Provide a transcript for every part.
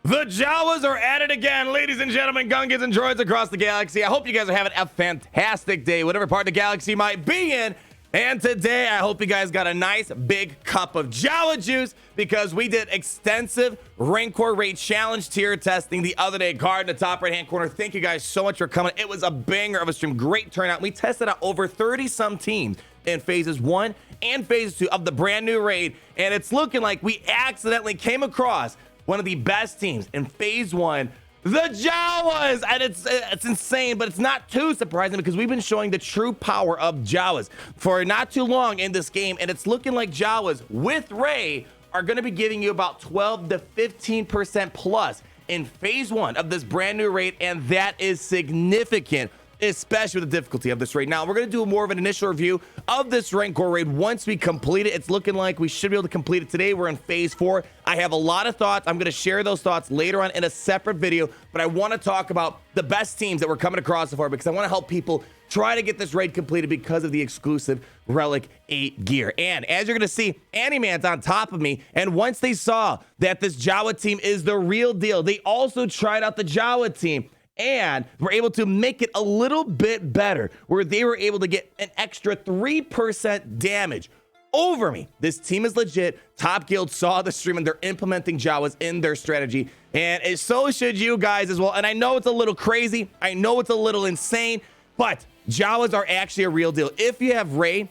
The Jawas are at it again, ladies and gentlemen, Gungans and droids across the galaxy. I hope you guys are having a fantastic day, whatever part of the galaxy you might be in. And today, I hope you guys got a nice big cup of Jawa juice because we did extensive Rancor Raid challenge tier testing the other day. Card in the top right-hand corner. Thank you guys so much for coming. It was a banger of a stream. Great turnout. We tested out over 30-some teams in phases 1 and phase 2 of the brand new raid. And it's looking like we accidentally came across one of the best teams in phase 1, the Jawas. And it's insane, but it's not too surprising because we've been showing the true power of Jawas for not too long in this game. And it's looking like Jawas with Ray are going to be giving you about 12 to 15% plus in phase 1 of this brand new raid. And that is significant, especially with the difficulty of this raid. Now, we're going to do more of an initial review of this Rancor raid once we complete it. It's looking like we should be able to complete it today. We're in phase 4. I have a lot of thoughts. I'm going to share those thoughts later on in a separate video, but I want to talk about the best teams that we're coming across so far because I want to help people try to get this raid completed because of the exclusive Relic 8 gear. And as you're going to see, Animan's on top of me, and once they saw that this Jawa team is the real deal, they also tried out the Jawa team and were able to make it a little bit better, where they were able to get an extra 3% damage over me. This team is legit. Top Guild saw the stream and they're implementing Jawas in their strategy, and so should you guys as well. And I know it's a little crazy, I know it's a little insane, but Jawas are actually a real deal. If you have Ray,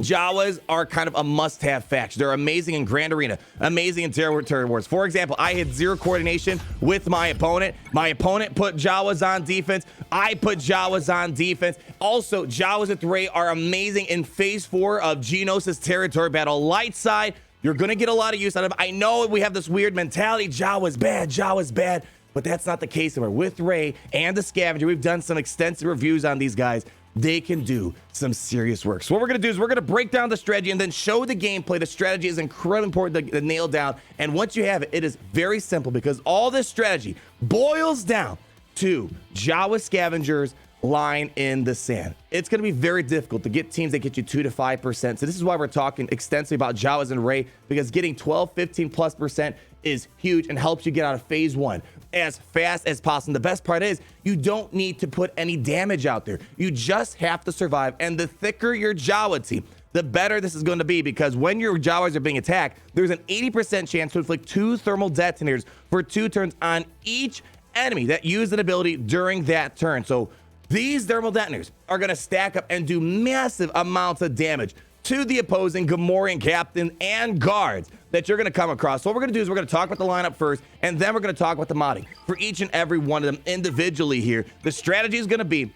Jawas are kind of a must-have faction. They're amazing in Grand Arena, amazing in Tier Wars. For example, I had 0 coordination with my opponent. My opponent put Jawas on defense. I put Jawas on defense. Also, Jawas with Ray are amazing in phase 4 of Geonosis territory battle. Light side, you're going to get a lot of use out of it. I know we have this weird mentality, Jawas bad, but that's not the case anymore. With Ray and the Scavenger, we've done some extensive reviews on these guys. They can do some serious work. So what we're going to do is we're going to break down the strategy and then show the gameplay. The strategy is incredibly important to nail down. And once you have it, it is very simple because all this strategy boils down to Jawa Scavengers line in the sand. It's going to be very difficult to get teams that get you 2 to 5%. So this is why we're talking extensively about Jawas and Ray, because getting 12, 15+% is huge and helps you get out of phase 1 as fast as possible. And the best part is you don't need to put any damage out there. You just have to survive. And the thicker your Jawa team, the better this is going to be, because when your Jawas are being attacked, there's an 80% chance to inflict 2 thermal detonators for 2 turns on each enemy that use an ability during that turn. So these thermal detonators are going to stack up and do massive amounts of damage to the opposing Gamorrean captain and guards that you're going to come across. So what we're going to do is we're going to talk about the lineup first, and then we're going to talk about the modding for each and every one of them individually here. The strategy is going to be,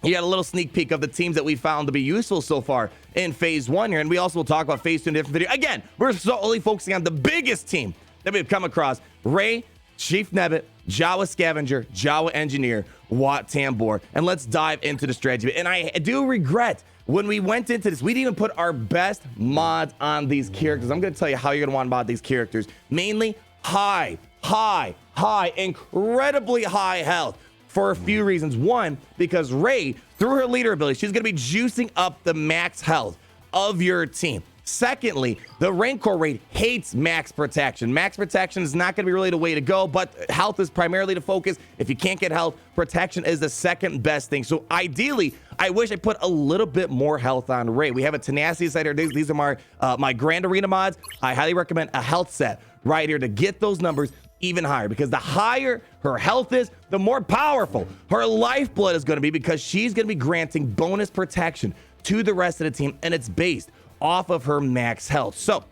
you got a little sneak peek of the teams that we found to be useful so far in phase 1 here, and we also will talk about phase 2 in a different video. Again, we're solely focusing on the biggest team that we've come across: Ray, Chief Nebbit, Jawa Scavenger, Jawa Engineer, Wat Tambor. And let's dive into the strategy. And I do regret when we went into this, we didn't even put our best mods on these characters. I'm going to tell you how you're going to want to mod these characters. Mainly high, incredibly high health for a few reasons. One, because Ray, through her leader ability, she's going to be juicing up the max health of your team. Secondly, the Rancor Raid hates max protection. Max protection is not going to be really the way to go, but health is primarily the focus. If you can't get health, protection is the second best thing. So ideally, I wish I put a little bit more health on Ray. We have a tenacity set here. These are my Grand Arena mods. I highly recommend a health set right here to get those numbers even higher, because the higher her health is, the more powerful her lifeblood is going to be, because she's going to be granting bonus protection to the rest of the team, and it's based off of her max health. So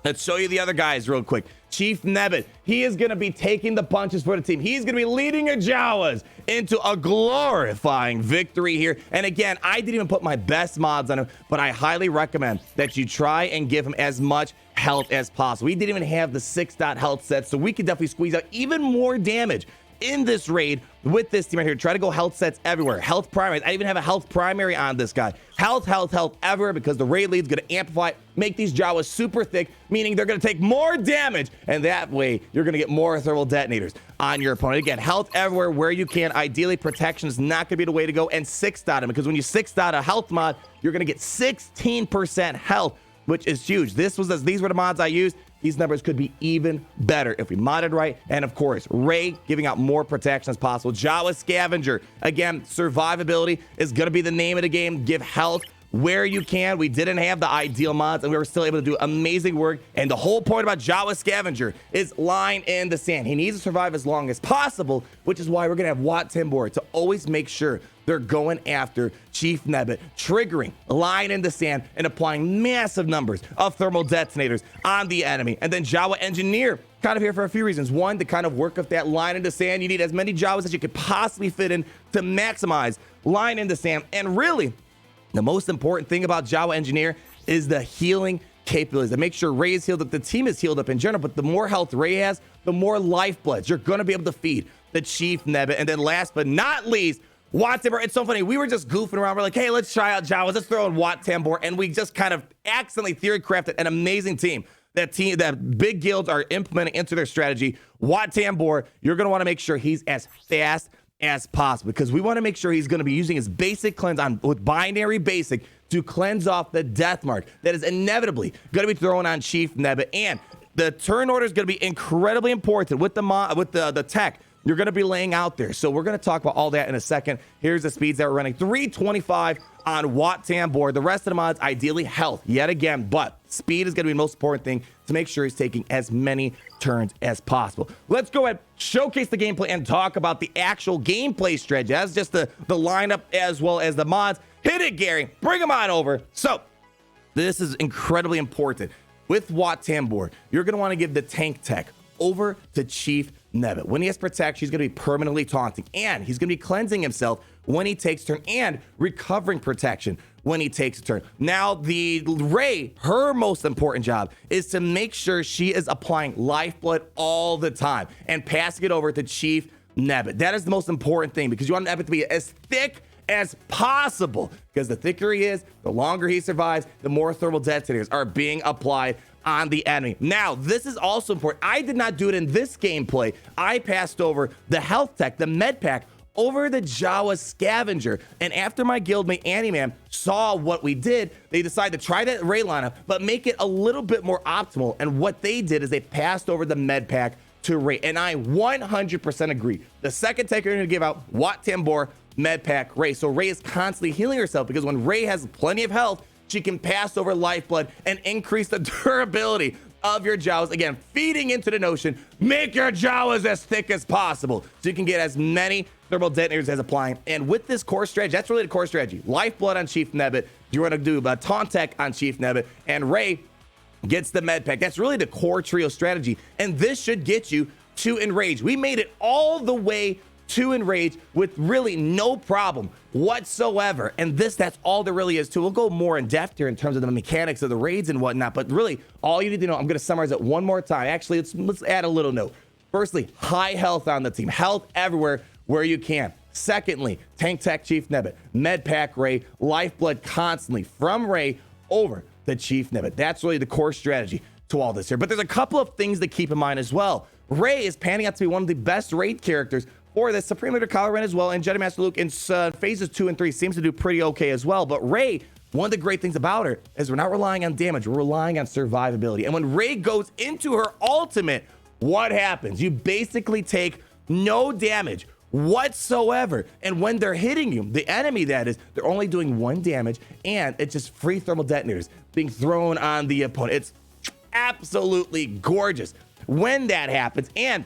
let's show you the other guys real quick. Chief Nebbit, he is going to be taking the punches for the team. He's going to be leading your Jawas into a glorifying victory here. And again, I didn't even put my best mods on him, but I highly recommend that you try and give him as much health as possible. We didn't even have the 6-dot health set, so we could definitely squeeze out even more damage in this raid with this team right here. Try to go health sets everywhere. Health primaries. I even have a health primary on this guy. Health everywhere, because the raid lead's going to amplify, make these Jawas super thick, meaning they're going to take more damage, and that way you're going to get more thermal detonators on your opponent. Again, health everywhere where you can. Ideally, protection is not going to be the way to go, and 6-dot him, because when you 6-dot a health mod, you're going to get 16% health, which is huge. These were the mods I used. these numbers could be even better if we modded right. And of course, Ray giving out more protection as possible. Jawas Scavenger, again, survivability is going to be the name of the game. Give health where you can. We didn't have the ideal mods, and we were still able to do amazing work. And the whole point about Jawas Scavenger is lying in the sand. He needs to survive as long as possible, which is why we're going to have Wat Tambor to always make sure they're going after Chief Nebbit, triggering lying in the sand and applying massive numbers of thermal detonators on the enemy. And then Jawa Engineer, kind of here for a few reasons. One, to kind of work up that line in the sand. You need as many Jawas as you could possibly fit in to maximize line in the sand. And really, the most important thing about Jawa Engineer is the healing capabilities. To make sure Ray is healed up, the team is healed up in general, but the more health Ray has, the more lifebloods you're going to be able to feed the Chief Nebbit. And then last but not least, Wat Tambor. It's so funny. We were just goofing around. We're like, hey, let's try out Jawas. Let's throw in Wat Tambor. And we just kind of accidentally theory crafted an amazing team. That big guilds are implementing into their strategy. Wat Tambor, you're going to want to make sure he's as fast as possible, because we want to make sure he's going to be using his basic cleanse on with binary basic to cleanse off the death mark that is inevitably going to be thrown on Chief Nebbit. And the turn order is going to be incredibly important with the tech you're going to be laying out there. So we're going to talk about all that in a second. Here's the speeds that we're running: 325 on Wat Tambor. The rest of the mods, ideally health yet again, but speed is going to be the most important thing to make sure he's taking as many turns as possible. Let's go ahead, showcase the gameplay, and talk about the actual gameplay strategy. That's just the lineup as well as the mods. Hit it, Gary. Bring them on over. So this is incredibly important. With Wat Tambor, you're going to want to give the tank tech over to Chief Nebbit. When he has protection, he's going to be permanently taunting, and he's going to be cleansing himself when he takes turn and recovering protection when he takes a turn. Now, the Ray, her most important job is to make sure she is applying lifeblood all the time and passing it over to Chief Nebbit. That is the most important thing, because you want Nebbit to be as thick as possible, because the thicker he is, the longer he survives, the more thermal detonators are being applied on the enemy. Now, this is also important. I did not do it in this gameplay. I passed over the health tech, the med pack, over the Jawa Scavenger. And after my guildmate Annieman saw what we did, they decided to try that Ray lineup, but make it a little bit more optimal. And what they did is they passed over the med pack to Ray. And I 100% agree. The second tech you're going to give out, Wat Tambor, med pack, Ray. So Ray is constantly healing herself, because when Ray has plenty of health, she can pass over lifeblood and increase the durability of your Jawas. Again, feeding into the notion, make your Jawas as thick as possible so you can get as many thermal detonators as applying. And with this core strategy, that's really the core strategy. Lifeblood on Chief Nebbit. You want to do a taunt tech on Chief Nebbit, and Ray gets the med pack. That's really the core trio strategy. And this should get you to Enrage. We made it all the way to Enrage with really no problem whatsoever. And that's all there really is too. We'll go more in depth here in terms of the mechanics of the raids and whatnot, but really all you need to know, I'm going to summarize it one more time. Actually, let's add a little note. Firstly, high health on the team. Health everywhere where you can. Secondly, tank tech Chief Nebbit, med pack Ray, lifeblood constantly from Ray over to Chief Nebbit. That's really the core strategy to all this here. But there's a couple of things to keep in mind as well. Ray is panning out to be one of the best raid characters for this. Supreme Leader Kylo Ren as well, and Jedi Master Luke in phases 2 and 3 seems to do pretty okay as well. But Ray, one of the great things about her is we're not relying on damage, we're relying on survivability. And when Ray goes into her ultimate, what happens? You basically take no damage whatsoever. And when they're hitting you, the enemy that is, they're only doing 1 damage, and it's just free thermal detonators being thrown on the opponent. It's absolutely gorgeous when that happens. And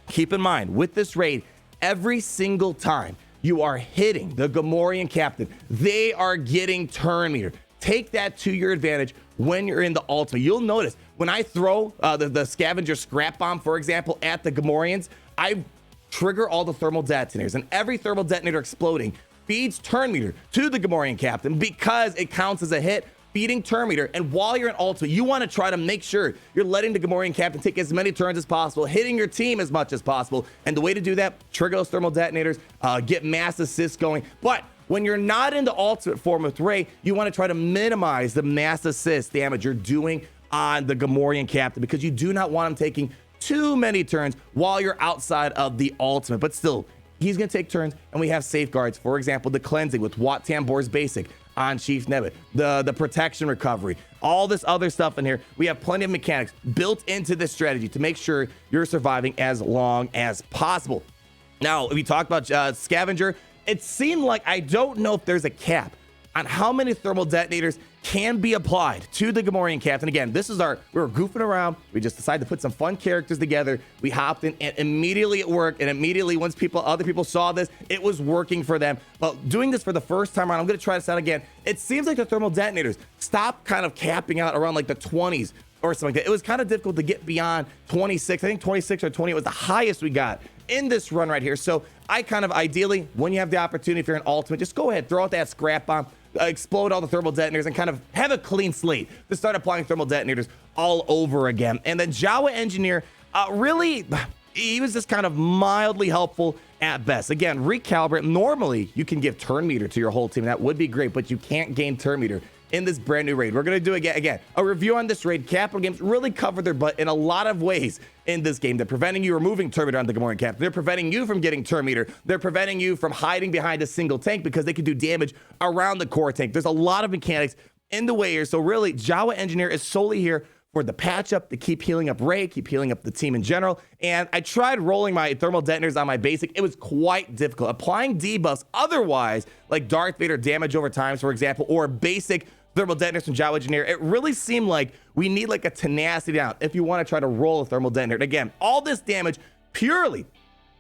keep in mind, with this raid, every single time you are hitting the Gamorrean captain, they are getting turn meter. Take that to your advantage when you're in the ultimate. You'll notice when I throw the scavenger scrap bomb, for example, at the Gamorreans, I trigger all the thermal detonators, and every thermal detonator exploding feeds turn meter to the Gamorrean captain, because it counts as a hit, feeding turn meter. And while you're in ultimate, you want to try to make sure you're letting the Gamorrean captain take as many turns as possible, hitting your team as much as possible. And the way to do that, trigger those thermal detonators, get mass assists going. But when you're not in the ultimate form with Ray, you want to try to minimize the mass assist damage you're doing on the Gamorrean captain, because you do not want him taking too many turns while you're outside of the ultimate. But still, he's going to take turns, and we have safeguards. For example, the cleansing with Wat Tambor's basic on Chief Nebbit, the protection recovery, all this other stuff in here. We have plenty of mechanics built into this strategy to make sure you're surviving as long as possible. Now, we talked about Scavenger. It seemed like, I don't know if there's a cap on how many thermal detonators can be applied to the Gamorrean captain. Again, this is we were goofing around. We just decided to put some fun characters together. We hopped in and immediately it worked. And immediately once other people saw this, it was working for them. But doing this for the first time around, I'm going to try this out again. It seems like the thermal detonators stop kind of capping out around like the 20s or something like that. It was kind of difficult to get beyond 26. I think 26 or 20 was the highest we got in this run right here. So I kind of ideally, when you have the opportunity, if you're an ultimate, just go ahead, throw out that scrap bomb, explode all the thermal detonators, and kind of have a clean slate to start applying thermal detonators all over again. And then Jawa Engineer, really, he was just kind of mildly helpful at best. Again, recalibrate. Normally, you can give turn meter to your whole team. That would be great, but you can't gain turn meter in this brand new raid. We're going to do again a review on this raid. Capital Games really covered their butt in a lot of ways in this game. They're preventing you removing turn meter on the Gamorrean cap. They're preventing you from getting turn meter. They're preventing you from hiding behind a single tank because they can do damage around the core tank. There's a lot of mechanics in the way here. So really, Jawa Engineer is solely here for the patch up, to keep healing up Ray, keep healing up the team in general. And I tried rolling my thermal detonators on my basic. It was quite difficult. Applying debuffs otherwise, like Darth Vader damage over times, for example, or basic thermal detonators from Jawa Engineer, it really seemed like we need like a tenacity down if you want to try to roll a thermal detonator. Again, all this damage purely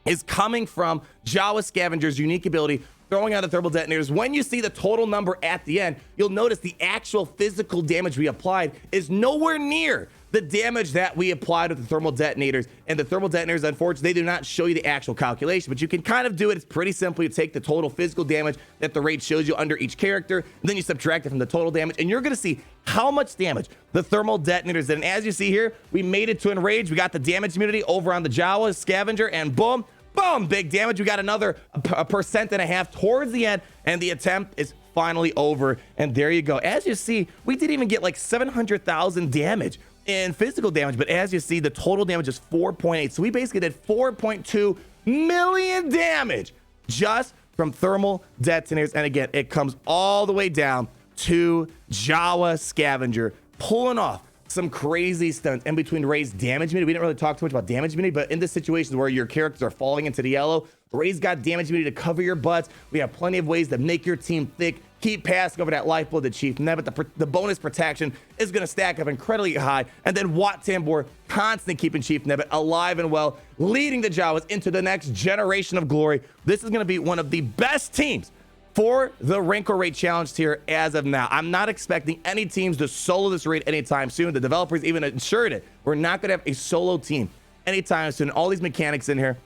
is coming from Jawa Scavenger's unique ability throwing out the thermal detonators. When you see the total number at the end, you'll notice the actual physical damage we applied is nowhere near the damage that we applied with the thermal detonators. And the thermal detonators, unfortunately, they do not show you the actual calculation, but you can kind of do it. It's pretty simple. You take the total physical damage that the raid shows you under each character, and then you subtract it from the total damage, and you're going to see how much damage the thermal detonators did. And as you see here, we made it to Enrage. We got the damage immunity over on the Jawa Scavenger, and boom, boom, big damage. We got another 1.5% towards the end, and the attempt is finally over. And there you go. As you see, we didn't even get like 700,000 damage in physical damage, but as you see, the total damage is 4.8. So we basically did 4.2 million damage just from thermal detonators. And again, it comes all the way down to Jawa Scavenger pulling off some crazy stunts in between Ray's damage immunity. We didn't really talk too much about damage immunity, but in this situation where your characters are falling into the yellow, Ray's got damage immunity to cover your butts. We have plenty of ways to make your team thick. Keep passing over that lifeblood to Chief Nebbit. The bonus protection is going to stack up incredibly high. And then Wat Tambor constantly keeping Chief Nebbit alive and well, leading the Jawas into the next generation of glory. This is going to be one of the best teams for the Rancor Raid Challenge tier as of now. I'm not expecting any teams to solo this raid anytime soon. The developers even assured it. We're not going to have a solo team anytime soon. All these mechanics in here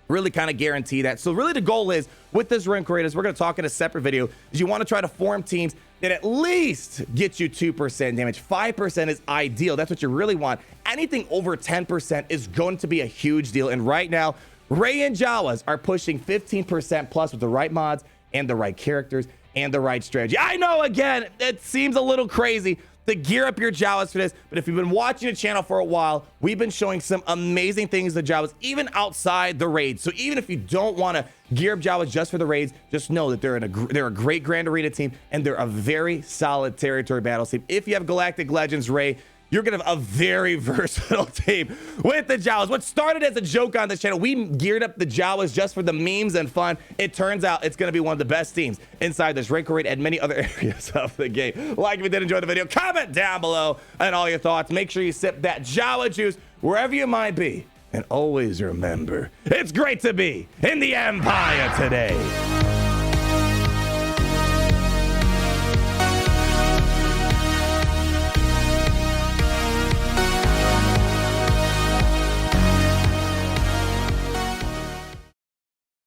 really kind of guarantee that. So really the goal is with this Rancor Raid, as we're going to talk in a separate video, is you want to try to form teams that at least get you 2% damage. 5% is ideal. That's what you really want. Anything over 10% is going to be a huge deal. And right now, Ray and Jawas are pushing 15% plus with the right mods and the right characters and the right strategy. I know, again, it seems a little crazy to gear up your Jawas for this, but if you've been watching the channel for a while, we've been showing some amazing things to Jawas, even outside the raids. So even if you don't want to gear up Jawas just for the raids, just know that they're a great Grand Arena team, and they're a very solid territory battle team. If you have Galactic Legends Ray, you're going to have a very versatile team with the Jawas. What started as a joke on this channel, we geared up the Jawas just for the memes and fun. It turns out it's going to be one of the best teams inside this Rancor Raid and many other areas of the game. Like if you did enjoy the video, comment down below and all your thoughts. Make sure you sip that Jawa juice wherever you might be. And always remember, it's great to be in the Empire today.